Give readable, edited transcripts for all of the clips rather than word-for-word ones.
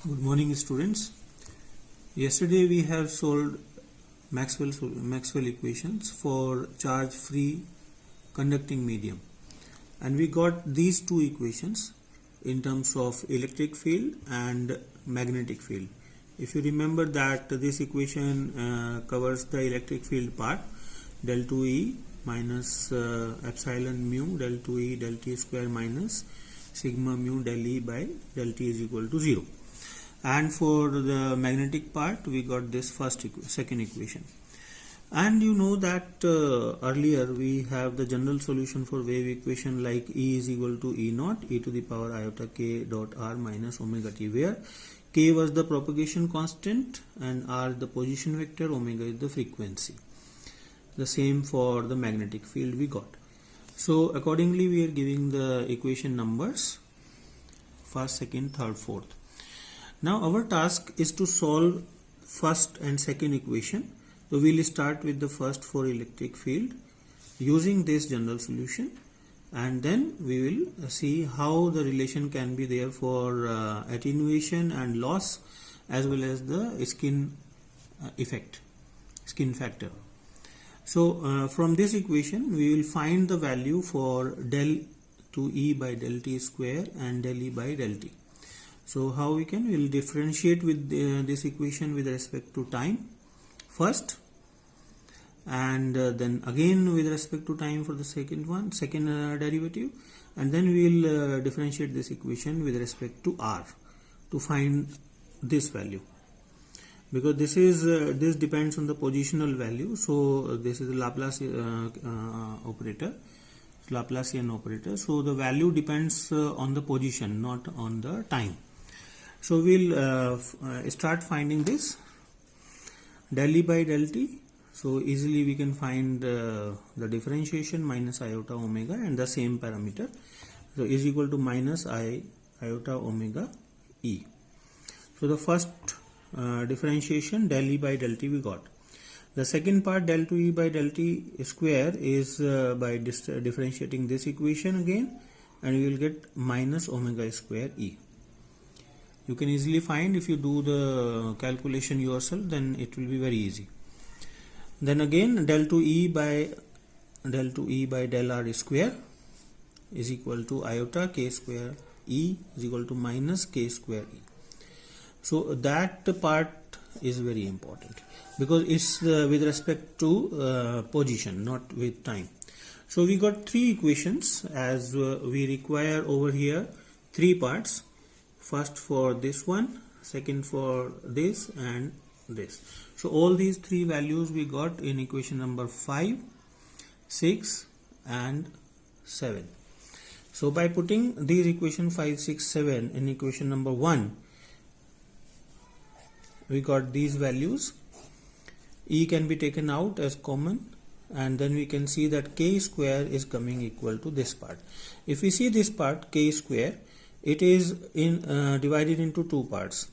Good morning, students. Yesterday we have solved Maxwell equations for charge-free conducting medium, and we got these two equations in terms of electric field and magnetic field. If you remember that this equation covers the electric field part, del 2E minus epsilon mu del 2E del T square minus sigma mu del E by del T is equal to 0. And for the magnetic part we got this second equation. And you know that earlier we have the general solution for wave equation like E is equal to E naught e to the power iota k dot r minus omega t, where k was the propagation constant and r the position vector, omega is the frequency. The same for the magnetic field we got. So accordingly we are giving the equation numbers first, second, third, fourth. Now our task is to solve first and second equation. So we will start with the first for electric field using this general solution, and then we will see how the relation can be there for attenuation and loss as well as the skin factor. So from this equation we will find the value for del 2E by del T square and del E by del T. So how we will differentiate with this equation with respect to time first, and then again with respect to time for the second derivative, and then we will differentiate this equation with respect to r to find this value, because this depends on the positional value. So this is a Laplacian operator. So the value depends on the position, not on the time. So we'll start finding this del E by del T. So easily we can find the differentiation minus iota omega and the same parameter. So is equal to minus iota omega E. So the first differentiation del E by del T we got. The second part del 2E by del T square is by differentiating this equation again, and we will get minus omega square E. You can easily find if you do the calculation yourself, then it will be very easy. Then again del 2E by del R square is equal to iota k square E is equal to minus k square E. So that part is very important because it's with respect to position, not with time. So we got three equations as we require over here, three parts. First for this one, second for this, and this. So all these three values we got in equation number 5, 6 and 7. So by putting these equation 5, 6, 7 in equation number 1, we got these values. E can be taken out as common, and then we can see that k square is coming equal to this part. If we see this part k square, it is divided into two parts,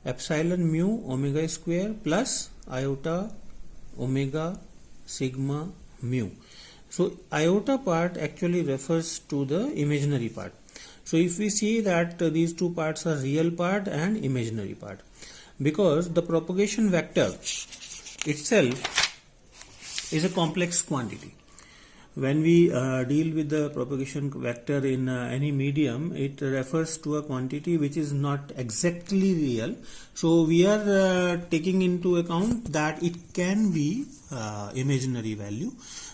epsilon mu omega square plus iota omega sigma mu. So iota part actually refers to the imaginary part. So if we see that these two parts are real part and imaginary part, because the propagation vector itself is a complex quantity. When we deal with the propagation vector in any medium, it refers to a quantity which is not exactly real. So we are taking into account that it can be imaginary value.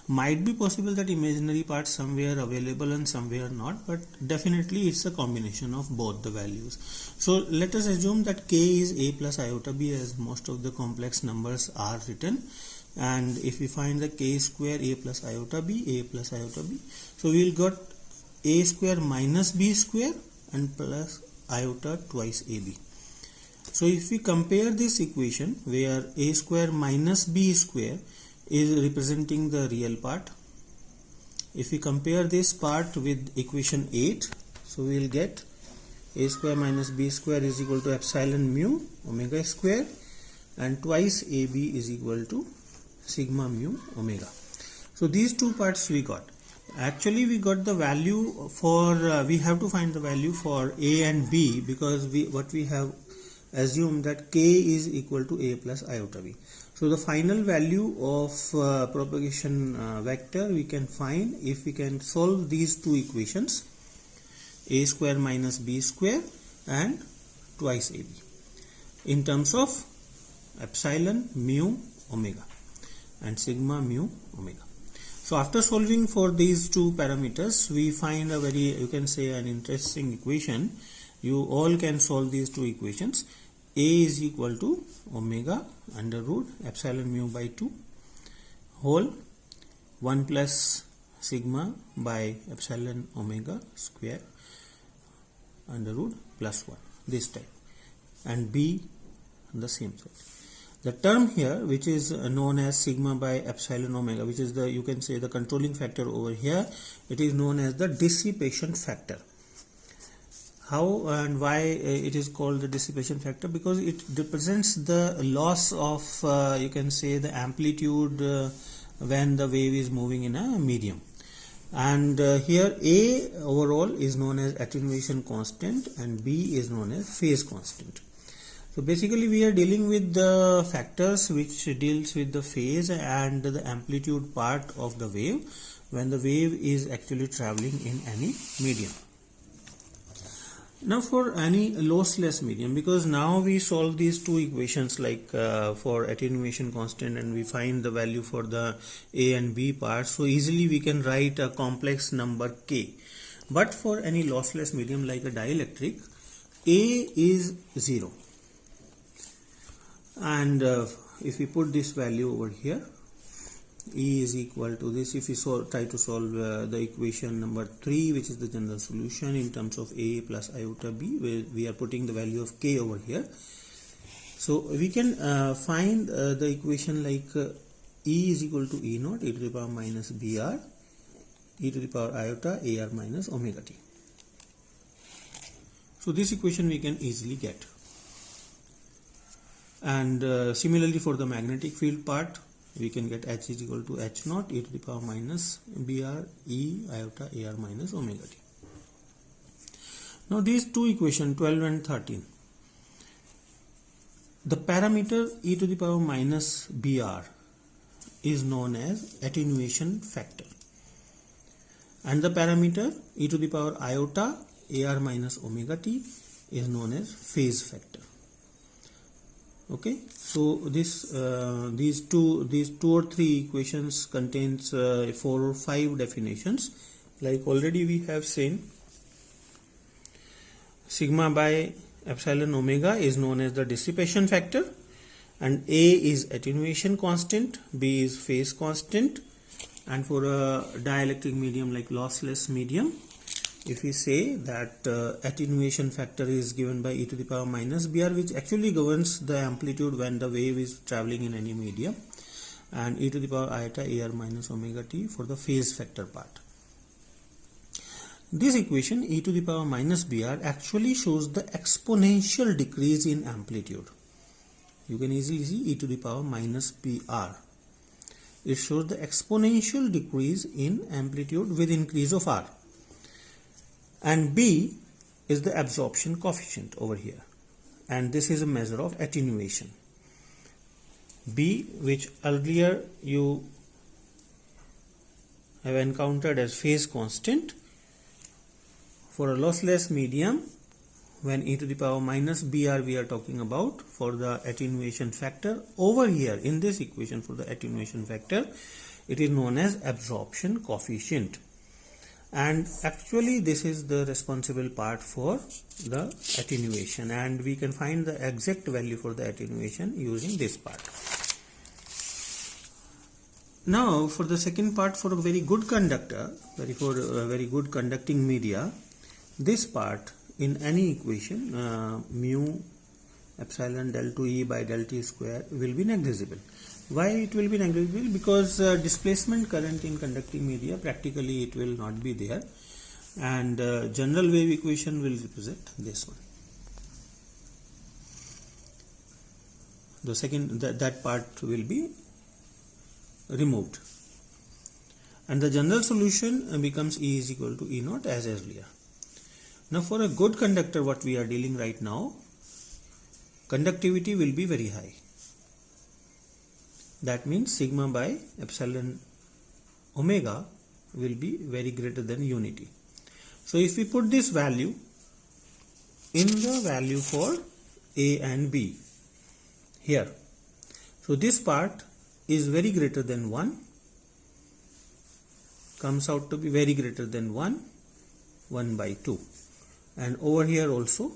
Might be possible that imaginary part somewhere available and somewhere not, but definitely it's a combination of both the values. So let us assume that k is a plus iota b, as most of the complex numbers are written. And if we find the k square a plus iota b, so we will got a square minus b square and plus iota twice ab. So if we compare this equation where a square minus b square is representing the real part, if we compare this part with equation 8, so we will get a square minus b square is equal to epsilon mu omega square and twice ab is equal to sigma mu omega. So these two parts we got. Actually we got the value for we have to find the value for a and b, because what we have assume that k is equal to a plus iota b. So the final value of propagation vector we can find if we can solve these two equations, a square minus b square and twice ab, in terms of epsilon mu omega and sigma mu omega. So after solving for these two parameters, we find a very, you can say, an interesting equation. You all can solve these two equations. A is equal to omega under root epsilon mu by 2 whole 1 plus sigma by epsilon omega square under root plus 1, this type, and B on the same side. The term here, which is known as sigma by epsilon omega, which is the, you can say, the controlling factor over here, it is known as the dissipation factor. How and why it is called the dissipation factor? Because it represents the loss of, you can say, the amplitude when the wave is moving in a medium. And here A overall is known as attenuation constant and B is known as phase constant. So basically we are dealing with the factors which deals with the phase and the amplitude part of the wave when the wave is actually traveling in any medium. Now for any lossless medium, because now we solve these two equations like for attenuation constant and we find the value for the A and B part, so easily we can write a complex number k. But for any lossless medium like a dielectric, A is 0. And if we put this value over here, E is equal to this. If we try to solve the equation number 3, which is the general solution in terms of A plus iota B, where we are putting the value of k over here. So we can find the equation like E is equal to E naught e to the power minus BR e to the power iota AR minus omega t. So this equation we can easily get. And similarly for the magnetic field part, we can get H is equal to H naught e to the power minus BR E iota AR minus omega t. Now these two equations 12 and 13, the parameter e to the power minus BR is known as attenuation factor and the parameter e to the power iota AR minus omega t is known as phase factor. Okay, so this these two or three equations contains 4 or 5 definitions. Like already we have seen, sigma by epsilon omega is known as the dissipation factor, and A is attenuation constant, B is phase constant, and for a dielectric medium like lossless medium, if we say that attenuation factor is given by e to the power minus BR, which actually governs the amplitude when the wave is traveling in any medium, and e to the power iota AR minus omega t for the phase factor part. This equation e to the power minus BR actually shows the exponential decrease in amplitude. You can easily see e to the power minus BR. It shows the exponential decrease in amplitude with increase of R. And B is the absorption coefficient over here, and this is a measure of attenuation. B, which earlier you have encountered as phase constant, for a lossless medium, when e to the power minus BR we are talking about for the attenuation factor. Over here in this equation for the attenuation factor, it is known as absorption coefficient. And actually this is the responsible part for the attenuation, and we can find the exact value for the attenuation using this part. Now for the second part, for a very good conductor, for a very good conducting media, this part in any equation mu epsilon del 2E by del T square will be negligible. Why it will be negligible? Because displacement current in conducting media, practically it will not be there, and general wave equation will represent this one. The second, that part will be removed, and the general solution becomes E is equal to E naught as earlier. Now for a good conductor, what we are dealing right now, conductivity will be very high. That means sigma by epsilon omega will be very greater than unity. So if we put this value in the value for A and B here, so this part is very greater than 1, comes out to be very greater than 1 by 2, and over here also.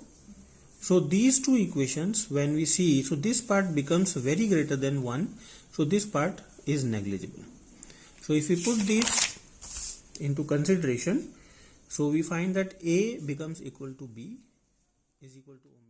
So these two equations, when we see, so this part becomes very greater than 1, so this part is negligible. So if we put this into consideration, so we find that A becomes equal to B is equal to omega.